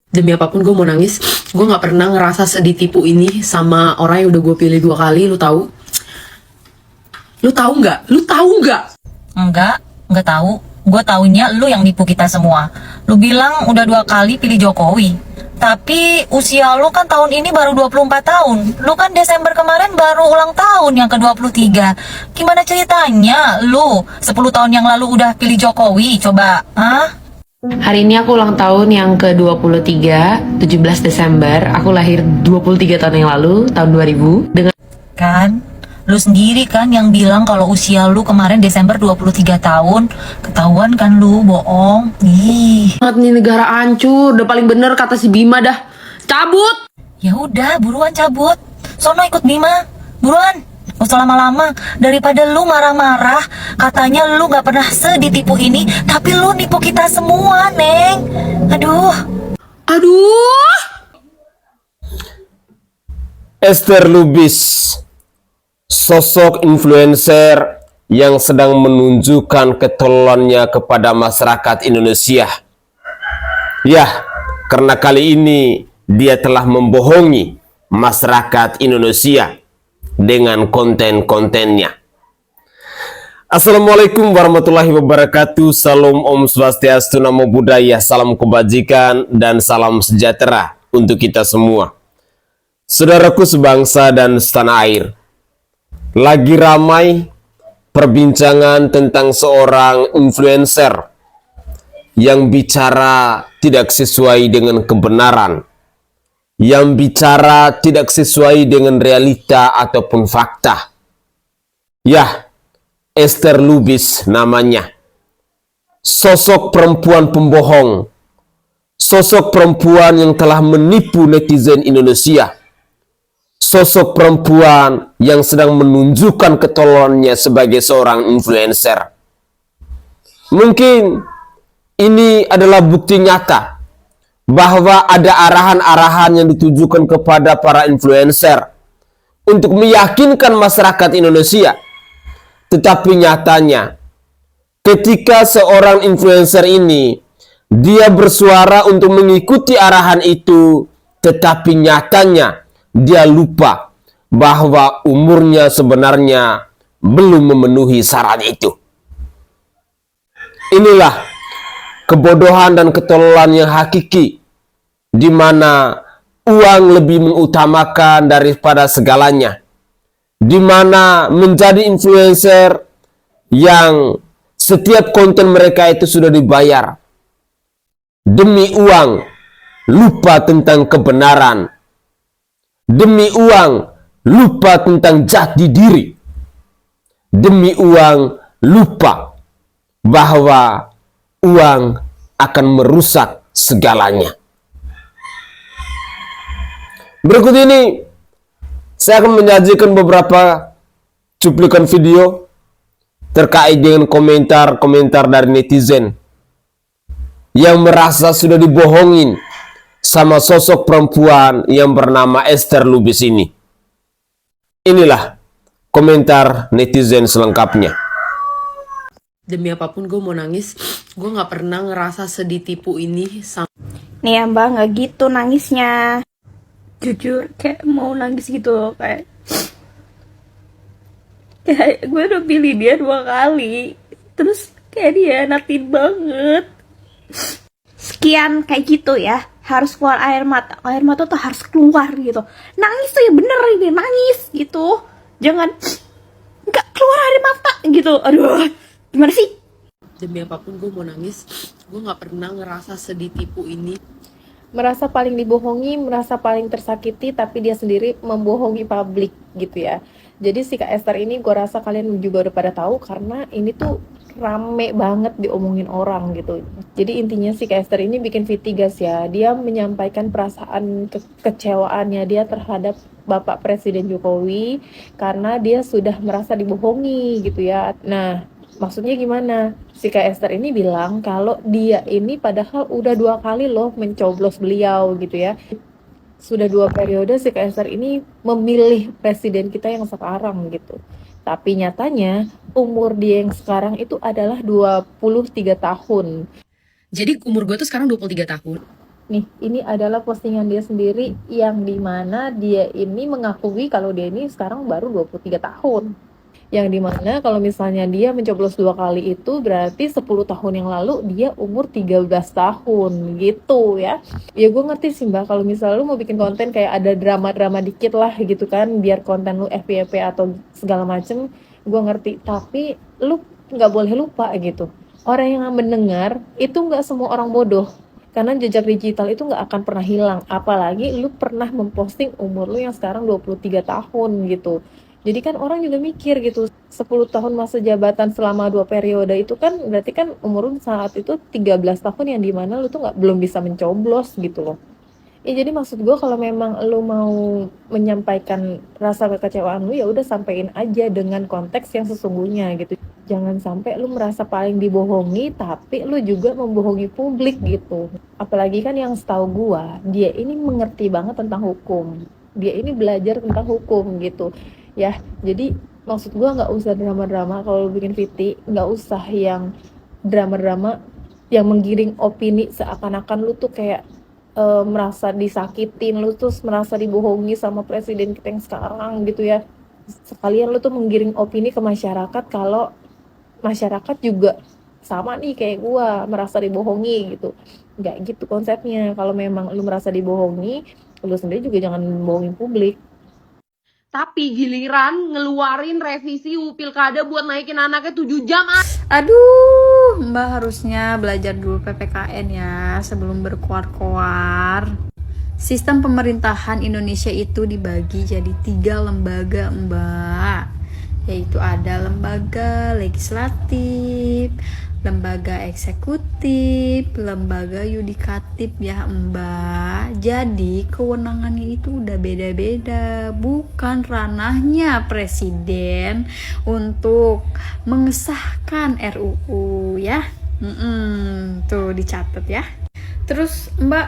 Demi apapun gue mau nangis. Gue nggak pernah ngerasa seditipu ini sama orang yang udah gue pilih 2 kali. Lu tahu? Lu tahu nggak? Lu tahu nggak? Enggak tahu. Gue taunya lu yang nipu kita semua. Lu bilang udah 2 kali pilih Jokowi. Tapi usia lu kan tahun ini baru 24 tahun. Lu kan Desember kemarin baru ulang tahun yang ke-23. Gimana ceritanya lu 10 tahun yang lalu udah pilih Jokowi? Coba, ah? Hari ini aku ulang tahun yang ke-23, 17 Desember. Aku lahir 23 tahun yang lalu, tahun 2000. Dengan Kan? Lu sendiri kan yang bilang kalau usia lu kemarin Desember 23 tahun. Ketahuan kan lu bohong. Ih. banget nih negara hancur. Udah paling bener kata si Bima dah. Cabut! Ya udah, buruan cabut. Sono ikut Bima. Buruan. Gak usah lama-lama. Daripada lu marah-marah, katanya lu gak pernah seditipu ini, tapi lu nipu kita semua, Neng. Aduh. Aduh! Esther Lubis, sosok influencer yang sedang menunjukkan ketololannya kepada masyarakat Indonesia. Ya, karena kali ini dia telah membohongi masyarakat Indonesia dengan konten-kontennya. Assalamualaikum warahmatullahi wabarakatuh. Salam Om Swastiastu, Namo Buddhaya, salam kebajikan dan salam sejahtera untuk kita semua. Saudaraku sebangsa dan setanah air, lagi ramai perbincangan tentang seorang influencer yang bicara tidak sesuai dengan kebenaran, yang bicara tidak sesuai dengan realita ataupun fakta. Ya, Esther Lubis namanya. Sosok perempuan pembohong, sosok perempuan yang telah menipu netizen Indonesia, sosok perempuan yang sedang menunjukkan ketololannya sebagai seorang influencer. Mungkin ini adalah bukti nyata bahwa ada arahan-arahan yang ditujukan kepada para influencer untuk meyakinkan masyarakat Indonesia. Tetapi nyatanya, ketika seorang influencer ini dia bersuara untuk mengikuti arahan itu, tetapi nyatanya dia lupa bahwa umurnya sebenarnya belum memenuhi syarat itu. Inilah kebodohan dan ketololan yang hakiki, di mana uang lebih mengutamakan daripada segalanya, di mana menjadi influencer yang setiap konten mereka itu sudah dibayar demi uang, lupa tentang kebenaran, demi uang lupa tentang jati diri, demi uang lupa bahwa uang akan merusak segalanya. Berikut ini saya akan menyajikan beberapa cuplikan video terkait dengan komentar-komentar dari netizen yang merasa sudah dibohongin sama sosok perempuan yang bernama Esther Lubis ini. Inilah komentar netizen selengkapnya. Demi apapun gue mau nangis. Gue nggak pernah ngerasa seditipu ini sama. Nih ya mbak, nggak gitu nangisnya. Jujur kayak mau nangis gitu loh, kayak gue udah pilih dia 2 kali, terus kayak dia natin banget. Sekian kayak gitu ya, harus keluar air mata tuh harus keluar gitu. Nangis tuh ya bener ini, nangis gitu, jangan nggak keluar air mata gitu. Aduh, gimana sih? Demi apapun gue mau nangis. Gue nggak pernah ngerasa seditipu ini. Merasa paling dibohongi, merasa paling tersakiti, tapi dia sendiri membohongi publik gitu ya. Jadi si Kak Esther ini gue rasa kalian juga udah pada tahu karena ini tuh rame banget diomongin orang gitu. Jadi intinya si Kak Esther ini bikin VT guys ya. Dia menyampaikan perasaan kekecewaannya dia terhadap Bapak Presiden Jokowi karena dia sudah merasa dibohongi gitu ya. Nah, maksudnya gimana? Si Kak Esther ini bilang kalau dia ini padahal udah 2 kali loh mencoblos beliau gitu ya. Sudah 2 periode si Kak Esther ini memilih presiden kita yang sekarang gitu. Tapi nyatanya umur dia yang sekarang itu adalah 23 tahun. Jadi umur gue tuh sekarang 23 tahun. Nih, ini adalah postingan dia sendiri yang dimana dia ini mengakui kalau dia ini sekarang baru 23 tahun. Yang dimana kalau misalnya dia mencoblos 2 kali itu berarti 10 tahun yang lalu dia umur 13 tahun gitu ya. Ya gue ngerti sih mbak, kalau misalnya lu mau bikin konten kayak ada drama-drama dikit lah gitu kan, biar konten lu FYP atau segala macem, gue ngerti. Tapi lu nggak boleh lupa gitu, orang yang mendengar itu nggak semua orang bodoh. Karena jejak digital itu nggak akan pernah hilang. Apalagi lu pernah memposting umur lu yang sekarang 23 tahun gitu. Jadi kan orang juga mikir gitu, 10 tahun masa jabatan selama 2 periode itu kan berarti kan umur lu saat itu 13 tahun yang dimana lu tuh belum bisa mencoblos gitu loh. Ya jadi maksud gue kalau memang lu mau menyampaikan rasa kekecewaan lu, ya udah sampein aja dengan konteks yang sesungguhnya gitu. Jangan sampai lu merasa paling dibohongi tapi lu juga membohongi publik gitu. Apalagi kan yang setahu gua, dia ini mengerti banget tentang hukum. Dia ini belajar tentang hukum gitu. Ya, jadi maksud gua nggak usah drama-drama kalau lu bikin VT, nggak usah yang drama-drama yang menggiring opini seakan-akan lu tuh kayak merasa disakitin, lu tuh merasa dibohongi sama presiden kita yang sekarang gitu ya. Sekalian lu tuh menggiring opini ke masyarakat kalau masyarakat juga sama nih kayak gua merasa dibohongi gitu. Nggak gitu konsepnya. Kalau memang lu merasa dibohongi, lu sendiri juga jangan bohongin publik. Tapi giliran ngeluarin revisi UU Pilkada buat naikin anaknya 7 jam. Aduh, Mbak harusnya belajar dulu PPKN ya sebelum berkoar-koar. Sistem pemerintahan Indonesia itu dibagi jadi 3 lembaga, Mbak. Yaitu ada lembaga legislatif, lembaga eksekutif, lembaga yudikatif ya Mbak. Jadi kewenangannya itu udah beda-beda, bukan ranahnya presiden untuk mengesahkan RUU ya. Tuh dicatat ya. Terus Mbak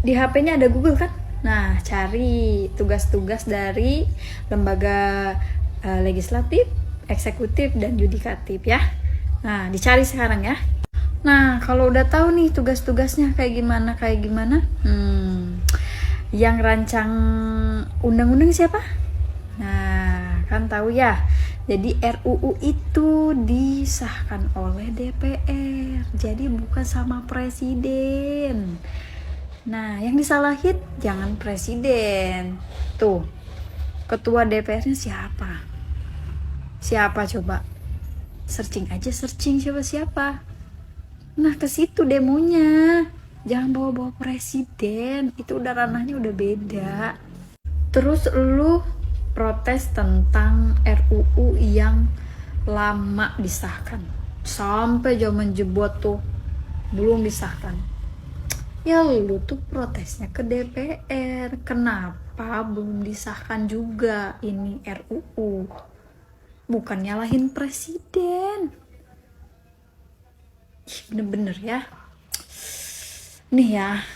di HP-nya ada Google kan? Nah, cari tugas-tugas dari lembaga legislatif, eksekutif, dan yudikatif ya. Nah, dicari sekarang ya. Nah, kalau udah tahu nih tugas-tugasnya kayak gimana, yang rancang undang-undang siapa? Nah, kan tahu ya. Jadi RUU itu disahkan oleh DPR. Jadi bukan sama presiden. Nah, yang disalahin jangan presiden. Tuh, ketua DPR-nya siapa? Siapa coba? Searching aja, siapa. Nah, ke situ demonya. Jangan bawa-bawa presiden, itu udah ranahnya udah beda. Terus lu protes tentang RUU yang lama disahkan. Sampai zaman jebot tuh belum disahkan. Ya lu tuh protesnya ke DPR. Kenapa belum disahkan juga ini RUU? Bukan nyalahin presiden. Bener-bener ya. Nih ya,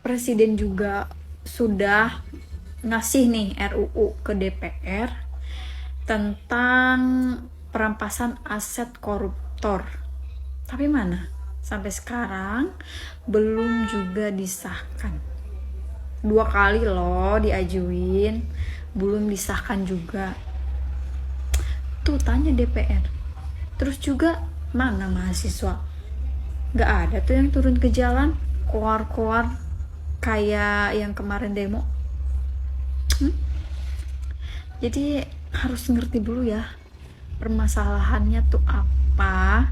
presiden juga sudah ngasih nih RUU ke DPR tentang perampasan aset koruptor. Tapi mana? Sampai sekarang belum juga disahkan. 2 kali loh diajuin, belum disahkan juga. Tuh tanya DPR. Terus juga mana mahasiswa? Gak ada tuh yang turun ke jalan koar-koar kayak yang kemarin demo. Jadi harus ngerti dulu ya permasalahannya tuh apa.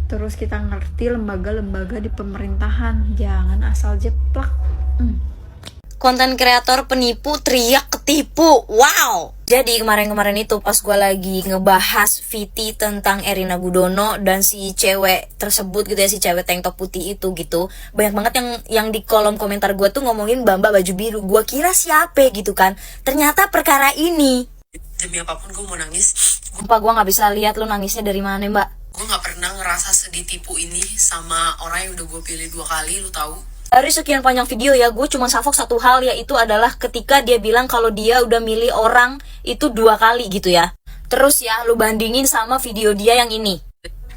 Terus kita ngerti lembaga-lembaga di pemerintahan, jangan asal jeplak. Konten kreator penipu teriak ketipu. Wow. Jadi kemarin-kemarin itu pas gue lagi ngebahas VT tentang Erina Gudono dan si cewek tersebut gitu ya, si cewek tank top putih itu gitu, banyak banget yang di kolom komentar gue tuh ngomongin Bamba baju biru. Gue kira siapa gitu kan, ternyata perkara ini. Demi apapun gue mau nangis. Sumpah gue gak bisa lihat lu nangisnya dari mana Mbak. Gue gak pernah ngerasa sedih tipu ini sama orang yang udah gue pilih 2 kali, lu tahu. Dari sekian panjang video ya, gue cuma salvok satu hal, yaitu adalah ketika dia bilang kalau dia udah milih orang itu 2 kali gitu ya. Terus ya, lu bandingin sama video dia yang ini.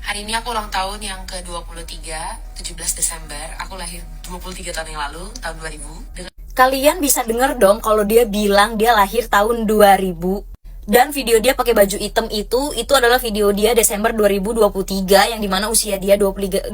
Hari ini aku ulang tahun yang ke-23, 17 Desember. Aku lahir 23 tahun yang lalu, tahun 2000. Kalian bisa denger dong kalau dia bilang dia lahir tahun 2000. Dan video dia pakai baju hitam itu adalah video dia Desember 2023 yang dimana usia dia 23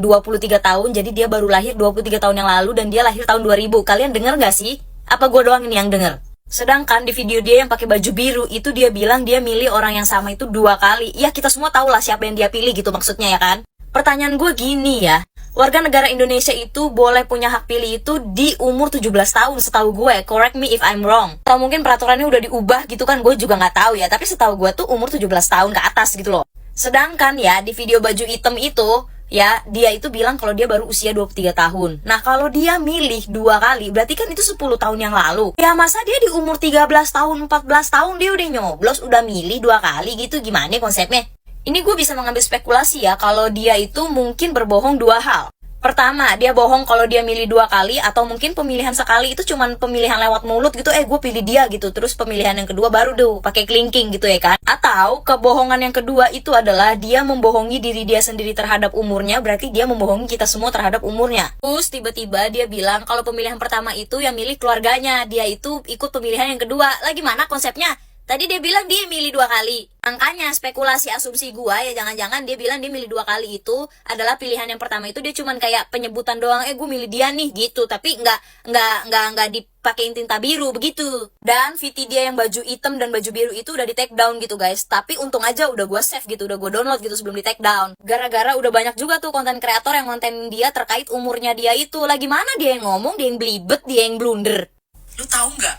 tahun. Jadi dia baru lahir 23 tahun yang lalu dan dia lahir tahun 2000. Kalian denger gak sih? Apa gue doang ini yang denger? Sedangkan di video dia yang pakai baju biru itu dia bilang dia milih orang yang sama itu 2 kali. Ya kita semua tahu lah siapa yang dia pilih gitu maksudnya ya kan. Pertanyaan gue gini ya, warga negara Indonesia itu boleh punya hak pilih itu di umur 17 tahun setahu gue. Correct me if I'm wrong. Atau mungkin peraturannya udah diubah gitu kan, gue juga nggak tahu ya. Tapi setahu gue tuh umur 17 tahun ke atas gitu loh. Sedangkan ya di video baju hitam itu ya dia itu bilang kalau dia baru usia 23 tahun. Nah kalau dia milih 2 kali berarti kan itu 10 tahun yang lalu. Ya masa dia di umur 13 tahun, 14 tahun dia udah nyoblos, udah milih 2 kali gitu, gimana konsepnya? Ini gue bisa mengambil spekulasi ya kalau dia itu mungkin berbohong 2 hal. Pertama, dia bohong kalau dia milih 2 kali, atau mungkin pemilihan sekali itu cuman pemilihan lewat mulut gitu, gue pilih dia gitu. Terus pemilihan yang kedua baru tuh pakai kelingking gitu ya kan. Atau kebohongan yang kedua itu adalah dia membohongi diri dia sendiri terhadap umurnya, berarti dia membohongi kita semua terhadap umurnya. Terus tiba-tiba dia bilang kalau pemilihan pertama itu yang milih keluarganya, dia itu ikut pemilihan yang kedua. Lah gimana konsepnya? Tadi dia bilang dia milih 2 kali. Angkanya spekulasi asumsi gua ya jangan-jangan dia bilang dia milih 2 kali itu adalah pilihan yang pertama itu dia cuman kayak penyebutan doang, gue milih dia nih gitu, tapi nggak dipakein tinta biru begitu. Dan VT dia yang baju hitam dan baju biru itu udah di take down gitu guys. Tapi untung aja udah gua save gitu, udah gua download gitu sebelum di take down. Gara-gara udah banyak juga tuh konten kreator yang konten dia terkait umurnya dia itu. Lagi mana dia yang ngomong, dia yang belibet, dia yang blunder. Lu tahu nggak?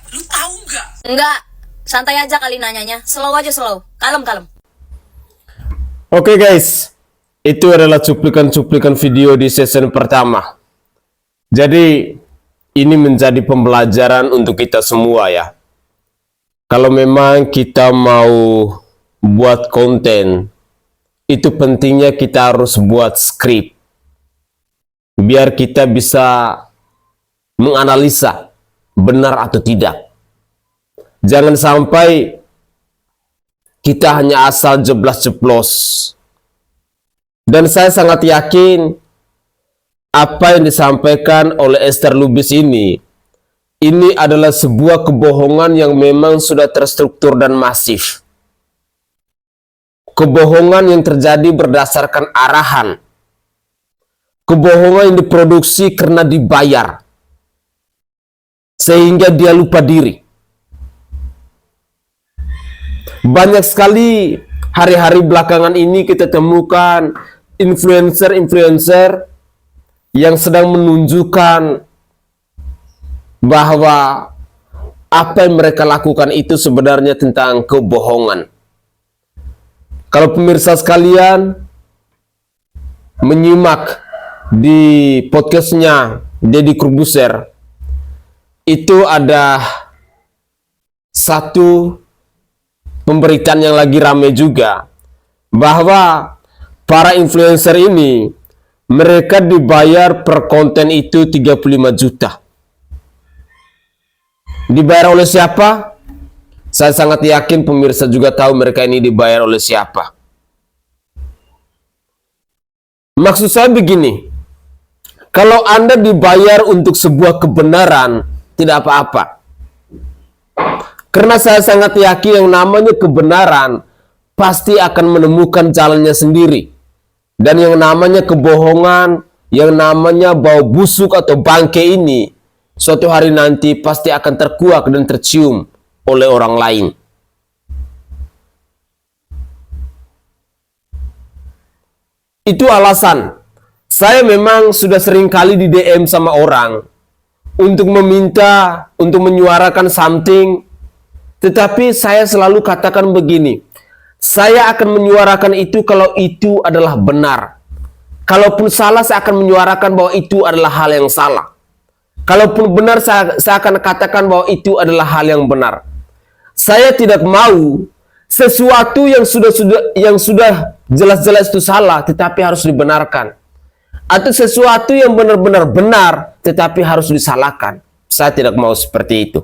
Enggak. Santai aja kali nanyanya, slow aja slow, kalem. Oke guys, itu adalah cuplikan-cuplikan video di season pertama. Jadi ini menjadi pembelajaran untuk kita semua ya. Kalau memang kita mau buat konten, itu pentingnya kita harus buat skrip. Biar kita bisa menganalisa benar atau tidak. Jangan sampai kita hanya asal jeblas-jeblos. Dan saya sangat yakin apa yang disampaikan oleh Esther Lubis ini adalah sebuah kebohongan yang memang sudah terstruktur dan masif. Kebohongan yang terjadi berdasarkan arahan. Kebohongan yang diproduksi karena dibayar. Sehingga dia lupa diri. Banyak sekali hari-hari belakangan ini kita temukan influencer-influencer yang sedang menunjukkan bahwa apa yang mereka lakukan itu sebenarnya tentang kebohongan. Kalau pemirsa sekalian menyimak di podcastnya Deddy Corbuzier, itu ada satu pemberitaan yang lagi rame juga, bahwa para influencer ini mereka dibayar per konten itu 35 juta. Dibayar oleh siapa? Saya sangat yakin pemirsa juga tahu mereka ini dibayar oleh siapa. Maksud saya begini, kalau Anda dibayar untuk sebuah kebenaran, tidak apa-apa. Karena saya sangat yakin yang namanya kebenaran pasti akan menemukan jalannya sendiri. Dan yang namanya kebohongan, yang namanya bau busuk atau bangke ini, suatu hari nanti pasti akan terkuak dan tercium oleh orang lain. Itu alasan saya memang sudah sering kali di DM sama orang untuk meminta, untuk menyuarakan something. Tetapi saya selalu katakan begini, saya akan menyuarakan itu kalau itu adalah benar. Kalaupun salah, saya akan menyuarakan bahwa itu adalah hal yang salah. Kalaupun benar, saya akan katakan bahwa itu adalah hal yang benar. Saya tidak mau sesuatu yang sudah jelas-jelas itu salah, tetapi harus dibenarkan. Atau sesuatu yang benar-benar benar, tetapi harus disalahkan. Saya tidak mau seperti itu.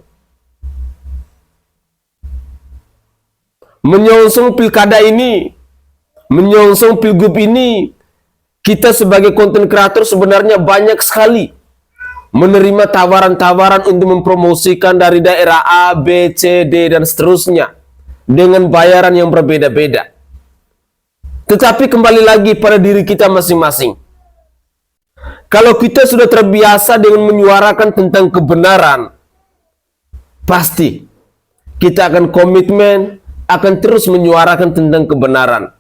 Menyongsong pilkada ini, menyongsong pilgub ini, kita sebagai konten kreator sebenarnya banyak sekali menerima tawaran-tawaran untuk mempromosikan dari daerah A, B, C, D, dan seterusnya dengan bayaran yang berbeda-beda. Tetapi kembali lagi pada diri kita masing-masing. Kalau kita sudah terbiasa dengan menyuarakan tentang kebenaran, pasti kita akan komitmen, akan terus menyuarakan tentang kebenaran.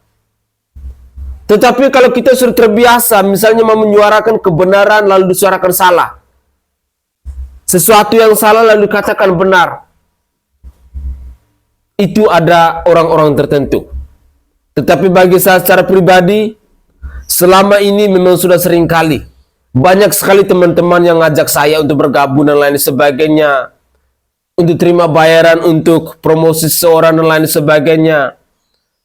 Tetapi kalau kita sudah terbiasa, misalnya mau menyuarakan kebenaran lalu disuarakan salah, sesuatu yang salah lalu dikatakan benar, itu ada orang-orang tertentu. Tetapi bagi saya secara pribadi, selama ini memang sudah sering kali, banyak sekali teman-teman yang ngajak saya untuk bergabung dan lain sebagainya, untuk terima bayaran untuk promosi seseorang dan lain sebagainya.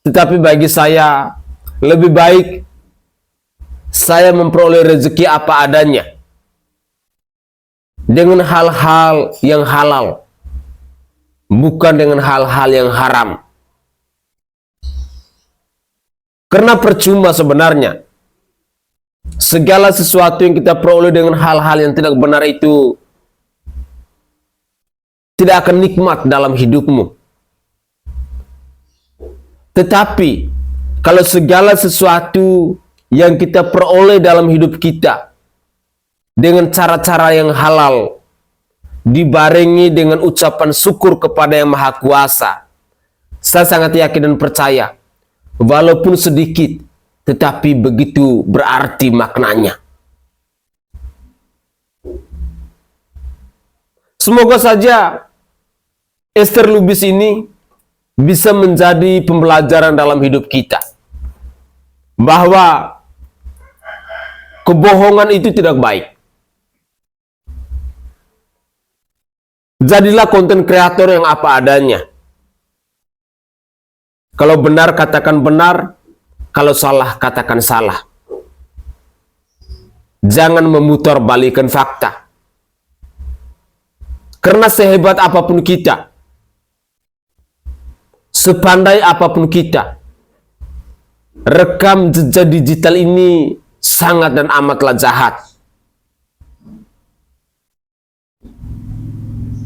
Tetapi bagi saya, lebih baik saya memperoleh rezeki apa adanya, dengan hal-hal yang halal, bukan dengan hal-hal yang haram. Karena percuma sebenarnya segala sesuatu yang kita peroleh dengan hal-hal yang tidak benar itu tidak akan nikmat dalam hidupmu. Tetapi kalau segala sesuatu yang kita peroleh dalam hidup kita dengan cara-cara yang halal, dibarengi dengan ucapan syukur kepada Yang Maha Kuasa, saya sangat yakin dan percaya, walaupun sedikit, tetapi begitu berarti maknanya. Semoga saja Esther Lubis ini bisa menjadi pembelajaran dalam hidup kita, bahwa kebohongan itu tidak baik. Jadilah konten kreator yang apa adanya. Kalau benar katakan benar, kalau salah katakan salah. Jangan memutarbalikkan fakta. Karena sehebat apapun kita, sepandai apapun kita, rekam jejak digital ini sangat dan amatlah jahat.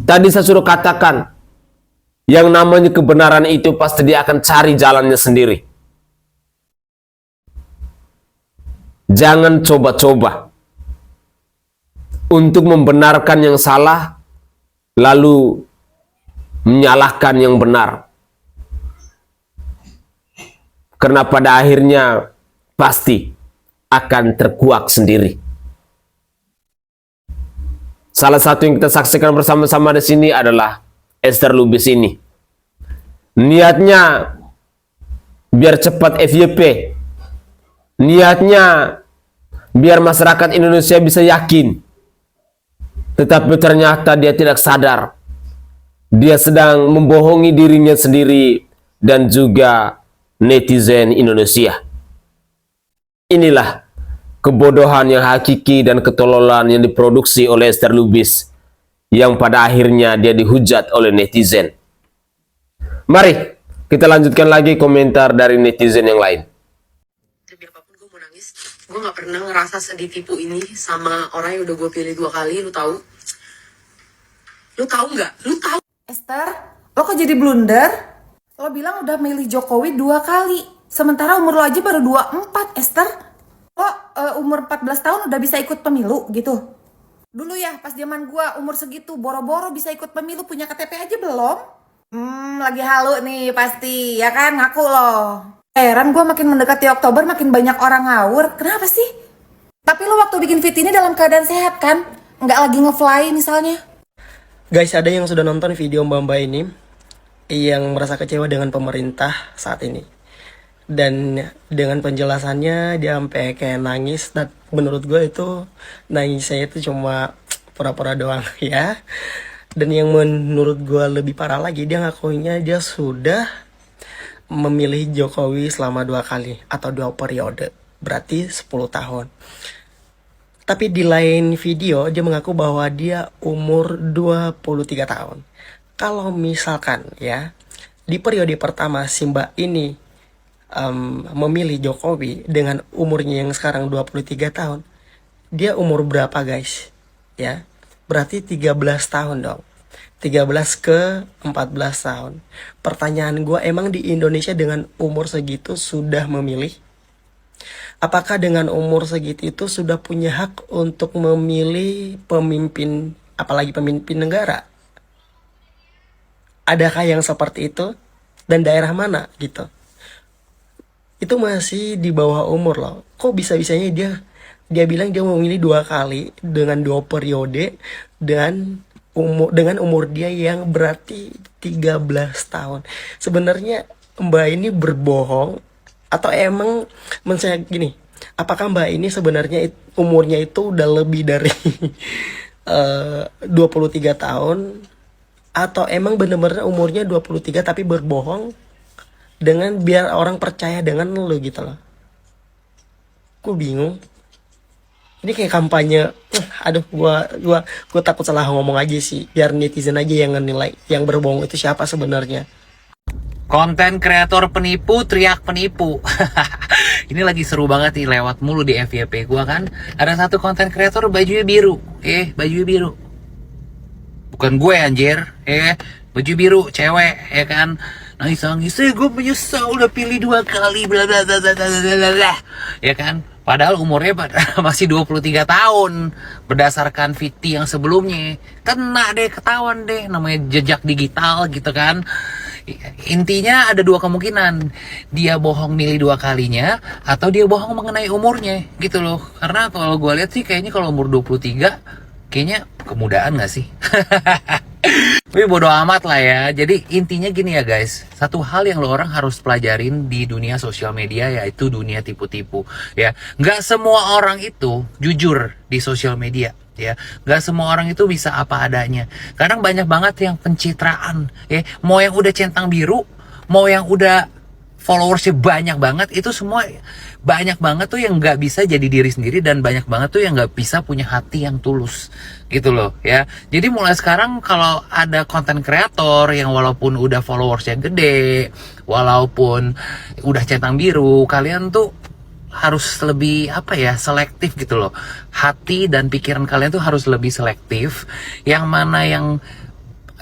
Tadi saya sudah katakan, yang namanya kebenaran itu pasti dia akan cari jalannya sendiri. Jangan coba-coba untuk membenarkan yang salah, lalu menyalahkan yang benar. Karena pada akhirnya pasti akan terkuak sendiri. Salah satu yang kita saksikan bersama-sama di sini adalah Esther Lubis ini. Niatnya biar cepat FYP. Niatnya biar masyarakat Indonesia bisa yakin. Tetapi ternyata dia tidak sadar. Dia sedang membohongi dirinya sendiri dan juga netizen Indonesia. Inilah kebodohan yang hakiki dan ketololan yang diproduksi oleh Esther Lubis, yang pada akhirnya dia dihujat oleh netizen. Mari kita lanjutkan lagi komentar dari netizen yang lain. Demi apapun gue mau nangis. Gue gak pernah ngerasa seditipu ini sama orang yang udah gue pilih 2 kali, lu tahu? Lu tahu nggak? Lu tahu? Esther, lo kok jadi blunder? Lo bilang udah milih Jokowi 2 kali, sementara umur lo aja baru 24, Esther. Lo umur 14 tahun udah bisa ikut pemilu gitu? Dulu ya, pas zaman gua umur segitu, boro-boro bisa ikut pemilu, punya KTP aja belum? Lagi halu nih pasti, ya kan? Ngaku lo. Heran gua makin mendekati Oktober makin banyak orang ngawur, kenapa sih? Tapi lo waktu bikin fit ini dalam keadaan sehat kan? Nggak lagi nge-fly misalnya? Guys, ada yang sudah nonton video Mbak ini yang merasa kecewa dengan pemerintah saat ini. Dan dengan penjelasannya dia sampai kayak nangis, dan menurut gue itu nangisnya itu cuma pura-pura doang ya. Dan yang menurut gue lebih parah lagi, dia ngakuinya dia sudah memilih Jokowi selama 2 kali atau 2 periode, berarti 10 tahun. Tapi di lain video dia mengaku bahwa dia umur 23 tahun. Kalau misalkan ya, di periode pertama si Mbak ini memilih Jokowi dengan umurnya yang sekarang 23 tahun, dia umur berapa guys? Ya, berarti 13 tahun dong. 13 ke 14 tahun. Pertanyaan gue, emang di Indonesia dengan umur segitu sudah memilih? Apakah dengan umur segitu itu sudah punya hak untuk memilih pemimpin, apalagi pemimpin negara? Adakah yang seperti itu? Dan daerah mana gitu? Itu masih di bawah umur loh. Kok bisa-bisanya dia bilang dia memilih 2 kali dengan 2 periode dan dengan umur dia yang berarti 13 tahun. Sebenarnya Mbak ini berbohong atau emang misalnya gini, apakah Mbak ini sebenarnya umurnya itu udah lebih dari 23 tahun, atau emang bener-bener umurnya 23 tapi berbohong dengan biar orang percaya dengan lo gitu loh. Gue bingung. Ini kayak kampanye. Aduh, gua takut salah ngomong aja sih. Biar netizen aja yang nilai yang berbohong itu siapa sebenarnya. Konten kreator penipu, teriak penipu. Ini lagi seru banget nih, lewat mulu di FYP gua kan. Ada satu konten kreator bajunya biru. Bajunya biru. Bukan gue anjir. Baju biru, cewek, ya kan. Nangis-nangis, gue menyesal udah pilih 2 kali, bla bla bla bla bla bla. Ya kan. Padahal umurnya masih 23 tahun. Berdasarkan VT yang sebelumnya. Kena deh, ketahuan deh. Namanya jejak digital gitu kan. Intinya ada 2 kemungkinan. Dia bohong milih 2 kalinya, atau dia bohong mengenai umurnya gitu loh. Karena kalau gue lihat sih kayaknya kalau umur 23, kayaknya kemudaan gak sih? Tapi bodo amat lah ya. Jadi intinya gini ya guys, satu hal yang lo orang harus pelajarin di dunia sosial media, yaitu dunia tipu-tipu ya. Nggak semua orang itu jujur di sosial media ya. Nggak semua orang itu bisa apa adanya. Kadang banyak banget yang pencitraan ya. Mau yang udah centang biru, mau yang udah followersnya banyak banget, itu semua banyak banget tuh yang nggak bisa jadi diri sendiri, dan banyak banget tuh yang nggak bisa punya hati yang tulus gitu loh ya. Jadi mulai sekarang kalau ada konten kreator yang walaupun udah followersnya gede, walaupun udah centang biru, kalian tuh harus lebih selektif gitu loh. Hati dan pikiran kalian tuh harus lebih selektif. Yang mana yang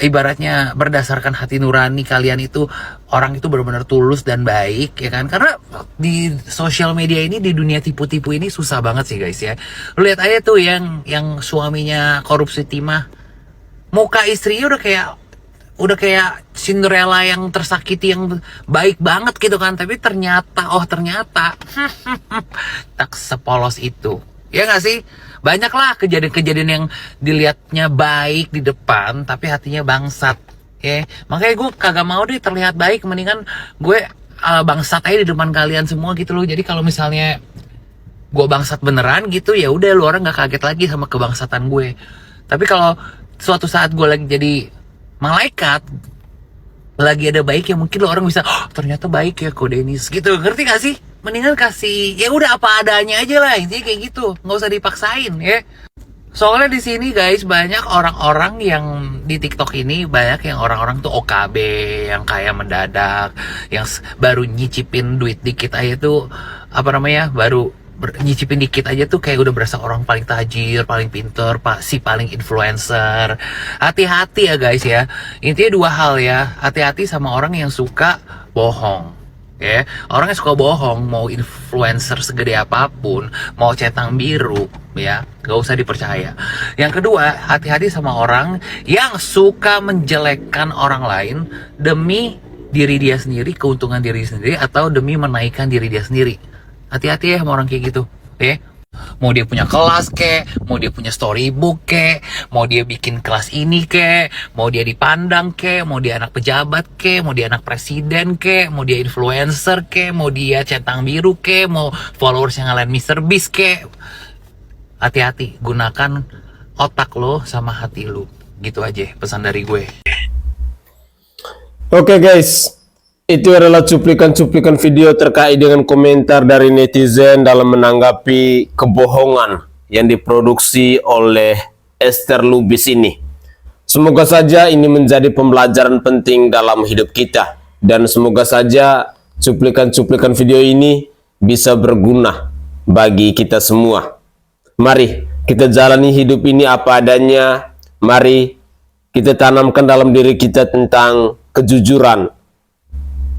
ibaratnya berdasarkan hati nurani kalian itu, orang itu benar-benar tulus dan baik ya kan. Karena di sosial media ini, di dunia tipu-tipu ini susah banget sih guys ya. Lu lihat aja tuh yang suaminya korupsi timah, muka istrinya udah kayak Cinderella yang tersakiti, yang baik banget gitu kan. Tapi ternyata tak sepolos itu. Ya gak sih? Banyak lah kejadian-kejadian yang dilihatnya baik di depan, tapi hatinya bangsat. Ya, makanya gue kagak mau deh terlihat baik. Mendingan gue bangsat aja di depan kalian semua gitu loh. Jadi kalau misalnya gue bangsat beneran gitu, ya udah lu orang nggak kaget lagi sama kebangsatan gue. Tapi kalau suatu saat gue lagi jadi malaikat, lagi ada baik, ya mungkin lo orang bisa, oh, ternyata baik ya kok Dennis gitu. Ngerti gak sih? Mendingan kasih ya udah apa adanya aja lah, intinya kayak gitu, nggak usah dipaksain ya. Soalnya di sini guys, banyak orang-orang yang di TikTok ini, banyak yang orang-orang tuh OKB, yang kaya mendadak, yang baru nyicipin duit dikit aja tuh baru nyicipin dikit aja tuh kayak udah berasa orang paling tajir, paling pinter, paling influencer. Hati-hati ya guys ya. Intinya 2 hal ya. Hati-hati sama orang yang suka bohong. Ya, orang yang suka bohong, mau influencer segede apapun, mau centang biru, ya, gak usah dipercaya. Yang kedua, hati-hati sama orang yang suka menjelekkan orang lain demi diri dia sendiri, keuntungan diri sendiri, atau demi menaikkan diri dia sendiri. Hati-hati ya sama orang kayak gitu, ya. Mau dia punya kelas kek, mau dia punya storybook kek, mau dia bikin kelas ini kek, mau dia dipandang kek, mau dia anak pejabat kek, mau dia anak presiden kek, mau dia influencer kek, mau dia centang biru kek, mau followers yang ngalahin Mr. Beast kek. Hati-hati, gunakan otak lo sama hati lo. Gitu aja pesan dari gue. Oke guys, itu adalah cuplikan-cuplikan video terkait dengan komentar dari netizen dalam menanggapi kebohongan yang diproduksi oleh Esther Lubis ini. Semoga saja ini menjadi pembelajaran penting dalam hidup kita, dan semoga saja cuplikan-cuplikan video ini bisa berguna bagi kita semua. Mari kita jalani hidup ini apa adanya. Mari kita tanamkan dalam diri kita tentang kejujuran,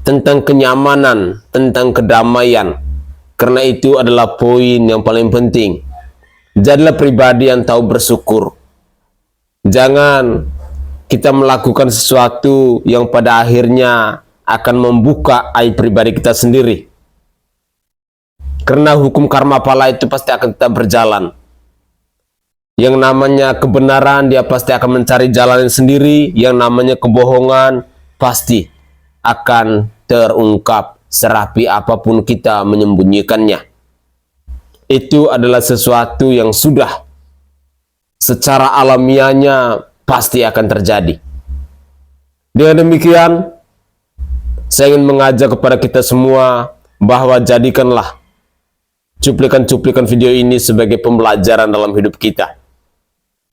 tentang kenyamanan, tentang kedamaian. Karena itu adalah poin yang paling penting. Jadilah pribadi yang tahu bersyukur. Jangan kita melakukan sesuatu yang pada akhirnya akan membuka aib pribadi kita sendiri. Karena hukum karma pala itu pasti akan tetap berjalan. Yang namanya kebenaran dia pasti akan mencari jalan sendiri. Yang namanya kebohongan pasti akan terungkap serapi apapun kita menyembunyikannya. Itu adalah sesuatu yang sudah secara alamiahnya pasti akan terjadi. Dengan demikian, saya ingin mengajak kepada kita semua bahwa jadikanlah cuplikan-cuplikan video ini sebagai pembelajaran dalam hidup kita,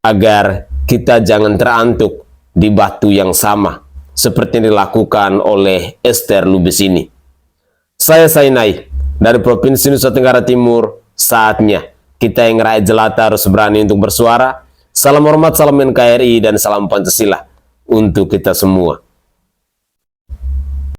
agar kita jangan terantuk di batu yang sama seperti yang dilakukan oleh Esther Lubis ini. Saya Sainai dari Provinsi Nusa Tenggara Timur. Saatnya kita yang rakyat jelata harus berani untuk bersuara. Salam hormat, salam NKRI, dan salam Pancasila untuk kita semua.